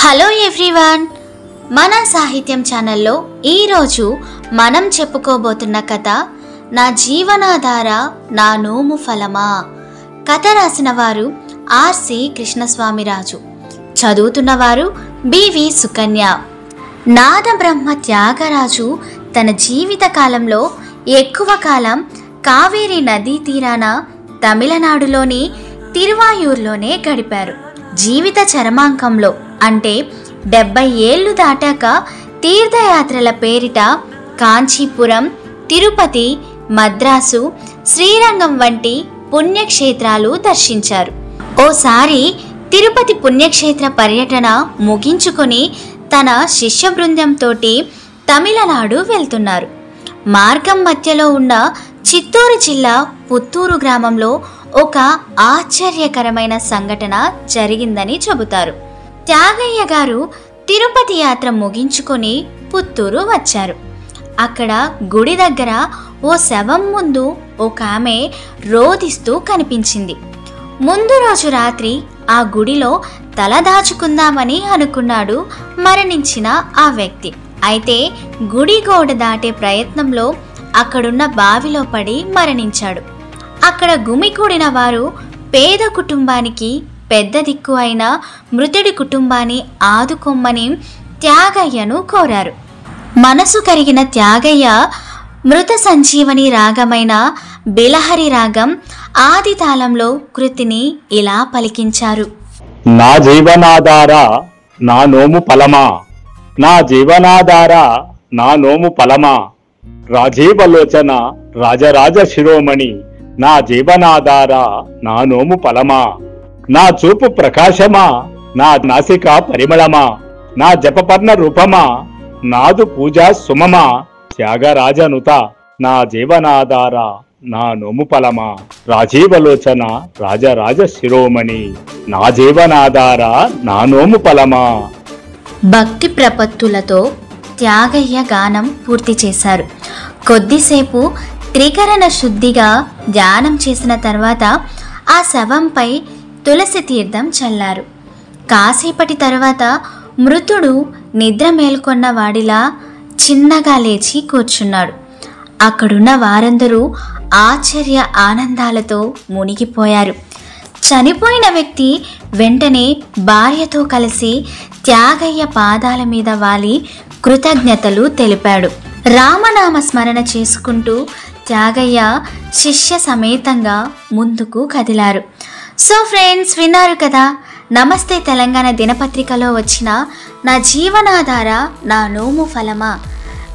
Hello everyone, మన సాహిత్యం ఛానల్లో ఈరోజు మనం చెప్పుకోబోతున్న కథ నా జీవనాధార నా నోము ఫలమా. కథ రాసిన వారు ఆర్సి కృష్ణస్వామిరాజు, చదువుతున్నవారు బివి సుకన్య. నాదబ్రహ్మ త్యాగరాజు తన జీవిత కాలంలో ఎక్కువ కాలం కావేరీ నదీ తీరాన తమిళనాడులోని తిరువాయూర్లోనే గడిపారు. జీవిత చరమాంకంలో అంటే 70 ఏళ్లు దాటాక తీర్థయాత్రల పేరిట కాంచీపురం, తిరుపతి, మద్రాసు, శ్రీరంగం వంటి పుణ్యక్షేత్రాలు దర్శించారు. ఓసారి తిరుపతి పుణ్యక్షేత్ర పర్యటన ముగించుకొని తన శిష్య బృందంతో తమిళనాడు వెళ్తున్నారు. మార్గం మధ్యలో ఉన్న చిత్తూరు జిల్లా పుత్తూరు గ్రామంలో ఒక ఆశ్చర్యకరమైన సంఘటన జరిగిందని చెబుతారు. త్యాగయ్య గారు తిరుపతి యాత్ర ముగించుకొని పుత్తూరు వచ్చారు. అక్కడ గుడి దగ్గర ఓ శవం ముందు ఒక ఆమె రోదిస్తూ కనిపించింది. ముందు రోజు రాత్రి ఆ గుడిలో తలదాచుకుందామని అనుకున్నాడు మరణించిన ఆ వ్యక్తి. అయితే గుడి గోడ దాటే ప్రయత్నంలో అక్కడున్న బావిలో పడి మరణించాడు. అక్కడ గుమికూడిన వారు పేద కుటుంబానికి పెద్ద దిక్కు అయిన మృతుడి కుటుంబాన్ని ఆదుకొమ్మని త్యాగయ్యను కోరారు. మనసు కరిగిన త్యాగయ్య మృత సంజీవని రాగమైన బిలహరి రాగం ఆది తాళంలో కృతిని ఇలా పలికించారు. నా జీవనాధార నా నోము ఫలమా, నా జీవనాధార నా నోము ఫలమా, రాజీవలోచన రాజరాజ శిరోమణి, నా జీవనాధార నా నోము ఫలమా, నా చూపు ప్రకాశమా, నా నాసిక పరిమళమా, నా జపపర్ణ రూపమా, నాదు పూజా సుమమా, త్యాగరాజనుత, నా జీవనాధార నా నోము ఫలమా, రాజీవలోచన రాజరాజ శిరోమణి, నా జీవనాధార నా నోము ఫలమా. భక్తి ప్రపత్తులతో త్యాగయ్య గానం పూర్తి చేశారు. కొద్దిసేపు త్రికరణ శుద్ధిగా ధ్యానం చేసిన తర్వాత ఆ శవంపై తులసి తీర్థం చల్లారు. కాసేపటి తర్వాత మృతుడు నిద్ర మేల్కొన్న వాడిలా చిన్నగా లేచి కూర్చున్నాడు. అక్కడున్న వారందరూ ఆశ్చర్య ఆనందాలతో మునిగిపోయారు. చనిపోయిన వ్యక్తి వెంటనే భార్యతో కలిసి త్యాగయ్య పాదాల మీద వాలి కృతజ్ఞతలు తెలిపాడు. రామనామ స్మరణ చేసుకుంటూ త్యాగయ్య శిష్య సమేతంగా ముందుకు కదిలారు. సో ఫ్రెండ్స్, విన్నారు కదా, నమస్తే తెలంగాణ దినపత్రికలో వచ్చిన నా జీవనాధార నా నోము ఫలమా.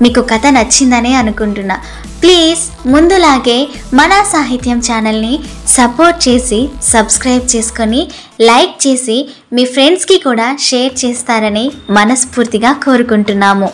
మీకు కథ నచ్చిందనే అనుకుంటున్నా. ప్లీజ్ ముందులాగే మన సాహిత్యం ఛానల్ని సపోర్ట్ చేసి సబ్స్క్రైబ్ చేసుకొని లైక్ చేసి మీ ఫ్రెండ్స్కి కూడా షేర్ చేస్తారని మనస్ఫూర్తిగా కోరుకుంటున్నాము.